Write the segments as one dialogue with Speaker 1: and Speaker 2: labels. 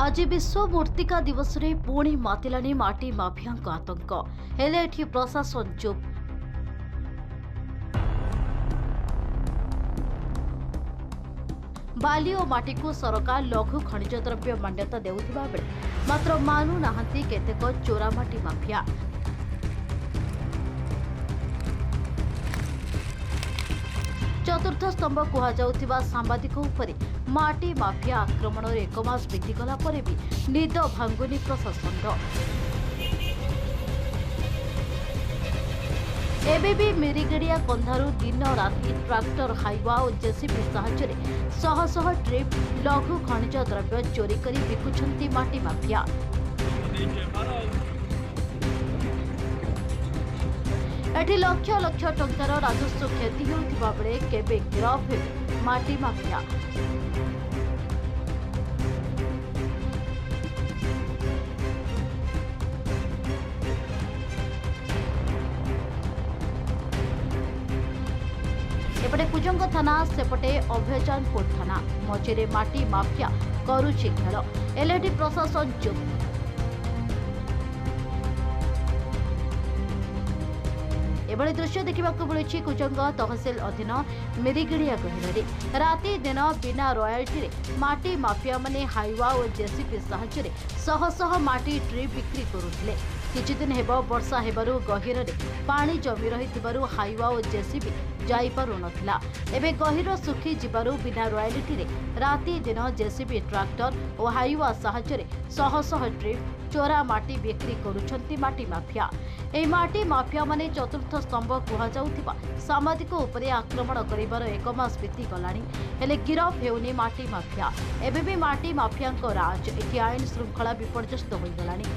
Speaker 1: आज विश्व मूर्तिका दिवस रे पुणी मातिलानी माटी माफिया आतंक हेले एठी प्रशासन चुप। बाली और माटी को सरकार लघु खनिज द्रव्य मान्यता देउथिबा बेले मात्र मानु नाहंती केतेक चोरा माटी माफिया। चतुर्थ स्तंभ कुहाଯାଉଥିବା ସାମ୍ବାଦିକ ଉପରେ ମାଟି ମାଫିଆ ଆକ୍ରମଣରେ 1 ମାସ ବିତିଗଲା ପରେ ବି ନିଦ ଭାଙ୍ଗୁନି ପ୍ରଶାସନର। ଏବେ ବି ମିରିଗିଡିଆ କନ୍ଧାରୁ ଦିନ ରାତି ଟ୍ରାକ୍ଟର ହାଇୱା ଓ ଜେସିବି ସାହାଯ୍ୟରେ ଶହ ଶହ ଟ୍ରିପ୍ ଲଘୁ ଖଣିଜ ଦ୍ରବ୍ୟ ଚୋରି କରି ବିକୁଛନ୍ତି ମାଟି ମାଫିଆ। एठी लक्ष लक्ष टंकार राजस्व क्षति होउथिबा बेले केबे गिरफ हेबे माटी माफिया। एपटे कुजंग थाना सेपटे अभयजानपुर थाना मझिरे माटी माफिया करुछि खेल एलएडी प्रशासन चुप। एभली दृश्य देखा मिली कुजंग तहसिल अधीन मिरिगिड़िया गहर राति दिन बिना रॉयल्टी माटी माफिया माने हाइवा और जेसीबी साहाय्य शह शह माटी ट्री बिक्री करुले। किछि दिन हेबो वर्षा हेबारु गहिर रे पानी जमी रहितबारु हाइवा और जेसीबी जाई पारु नथिला। एबे गहिर सुखी जिबारु बिना रॉयल्टी रे राति दिन जेसीबी ट्रैक्टर और हाइवा साहाय्य शह शह ट्रिप चोरा माटी बिक्री करुछंती माटी माफिया। एही माटी माफिया माने चतुर्थ स्तंभ कुहाଯାଉଥିବା ସାମ୍ବାଦିକ ଉପରେ ଆକ୍ରମଣ କରିବାର 1 ମାସ ବିତି ଗଲାଣି ହେଲେ गिरफ हेउनी माटी माफिया। एबे भी माटी माफियाଙ୍କ राज एठी आईन श्रृंखला विपर्यस्त होइगलाणी।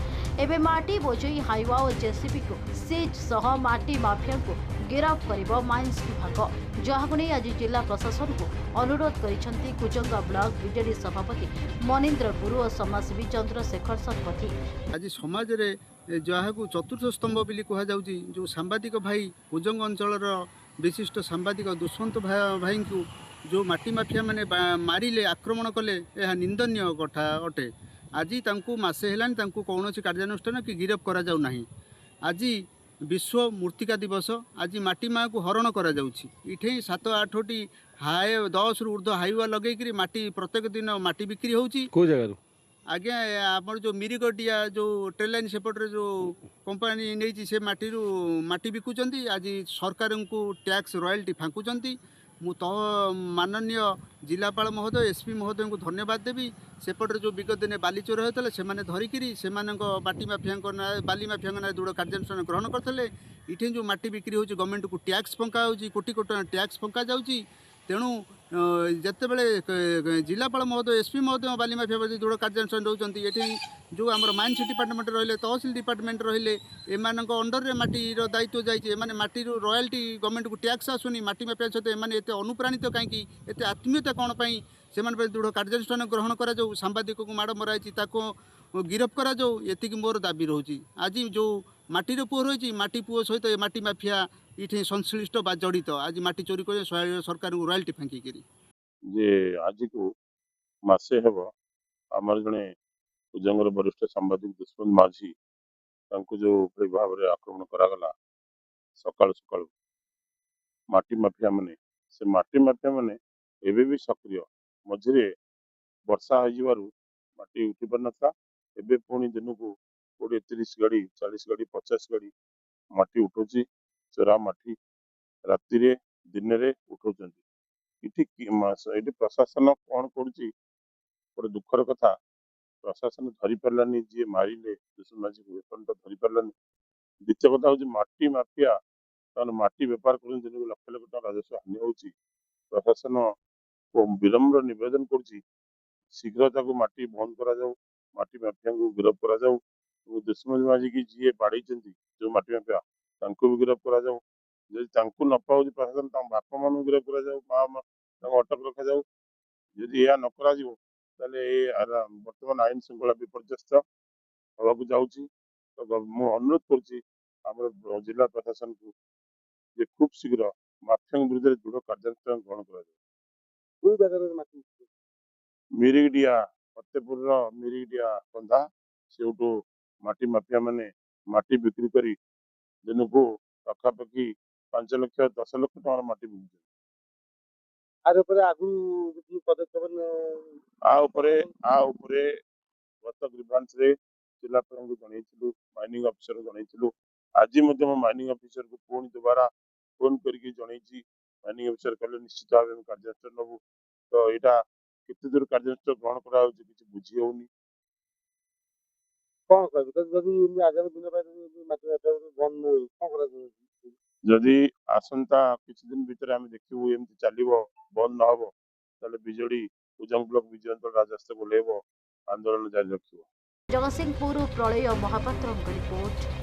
Speaker 1: एबे माटी बोझई हाइवा और जेसीबी को सीज सह माटी माफियाଙ୍କୁ गिरफ करिबो माइंस विभाग जहाको नै आज जिला प्रशासन को अनुरोध करिसंती कुजंगा ब्लॉक बीजेडी सभापति मनीन्द्र गुरु और समाजसेवी चंद्रशेखर शतपथी।
Speaker 2: आज समाज रे जहाँ को चतुर्थ स्तंभ बोली कह जाउची जो सांबादिक भाई कुजंग अंचल विशिष्ट सांबादिक दुष्यंत भाई को जो माटी माफिया माने मारिले आक्रमण कले यह निंदनीय कथा अटे। आज तांकु मासे हेलानी तांकु कौनसी कार्यानुष्ठान कि गिरफ करा जाउ नाही। आज विश्व मूर्तिका दिवस आज माटी माँ को हरण करा जाउची। इठे 7-8टी हाय 10 रु ऊर्ध्व हाइवा लगेकरी माटी प्रत्येक दिन माटी बिक्री होउची।
Speaker 3: को जगह
Speaker 2: आज्ञा आमर जो मिरिगटिया जो ट्रेन लाइन सेपटे जो कंपनी नहीं से माटी बिकुचंती। आज सरकार को टैक्स रॉयल्टी फांकुचंती। मु तो माननीय जिलापाल महोदय एसपी महोदय को धन्यवाद देवी। सेपटे जो विगत दिन बाली चोर होता से धरिकी से बाटी माफिया बाली माफिया ना दृढ़ कार्यानुष्ठान ग्रहण करते। इठे जो माटी बिक्री हो गवर्नमेंट को टैक्स फंका हो कोटी कोटी टैक्स फंका जाऊँगी। तेणु जितेबाला जिलापाल महोदय एसपी महोदय बाली माफिया प्रति दृढ़ कार्यानुष्ठान रोचान ये जो आम माइंस डिपार्टमेंट रही तहसिल डिपार्टमेंट रही एम अंडर में माटीर दायित्व जाइए माटी रॉयल्टी गवर्नमेंट को टैक्स आसुनी माटी माफिया सहित एत अनुप्राणित कहीं एत आत्मीयता कौन पाई से दृढ़ कार्यानुष्ठान ग्रहण कर सांबादिक को माड़ मराई गिरफ करा ये मोर दाबी रोचे। आज जो माटीर पुओ रही माटी पुओ सहित माटी माफिया ये संश्लिष्ट बा जड़ित आज माटी चोरी कर सरकार को रॉयल्टी फांकी
Speaker 4: जे आज को मासे हेब आमर जड़े कुजंगर वरिष्ठ सांबादिक दुष्यंत माझी जो भाव में आक्रमण करागला सकाल सकाल माटी माफिया माने से माटी माफिया माने एबे भी सक्रिय मझे वर्षा हो माटी उठी पार ना एबे पुणी दिन को 20-30 गाड़ी 40 गाड़ी 50 गाड़ी माटी उठौची। चोरा माटी राति रे दिन रे उठौचंती। इटी प्रशासन कौन कर दुखर कथा प्रशासन धरी पारानी जी मारे दुष्यंत माझी को एपन धरी पारानी। द्वितीय कथा हूँ माटी माफिया माटी बेपार कर लक्ष लक्ष टका राजस्व हानि होची। प्रशासन को विनम्र निवेदन कर शीघ्र माटी बंद करा माटी माफिया को गिरफ करा दुष्यंत माझी की जी बाड़ी जो माटी माफिया भी गिरफ करा न पाऊ प्रशासन बापा मान गिरफ करा माँ अटक रखा जाऊ। यदि यह न करा बर्तमान आईन श्रृंखला विपर्यस्त होगा जाऊँगी। तो मु अनुरोध कर जिला प्रशासन को जे खूब शीघ्र माफिया विरुद्ध दृढ़ कार्यानुष्ठान ग्रहण कर मिरिगडिया फतेपुर मिरिडिया कंधा से माटी माफिया माने माटी बिक्री करी दिन को पखापाखि 5 लाख 10 लाख टकर माटी बिकुछन।
Speaker 3: आर ऊपर आगु जो पदक्षेप
Speaker 4: आ उपरे गत ग्रीवांस रे जिलापाल को जनइथिलु माइनिंग ऑफिसर को जनइथिलु आज माइनिंग ऑफिसर को पुणी दोबारा फोन करके जनइछि माइनिंग ऑफिसर कहले निश्चित भाव में कार्यानुष्ठान नबु तो यहाँ केते दूर कार्यानुष्ठान ग्रहण करा होछि किछि बुझी होउनी।
Speaker 3: कौन कर जदि आगामी दिन माटी बंद नहीं कौन कर
Speaker 4: जदि आसंता किछि दिन भितर आमे देखिबु एमति चलिबो बंद न हबो ताले बिजेडी उजंग ब्लॉक विजयंत राजस्व को लेबो आंदोलन जारी रखिबो।
Speaker 1: जगतसिंहपुर प्रलय महापात्र रिपोर्ट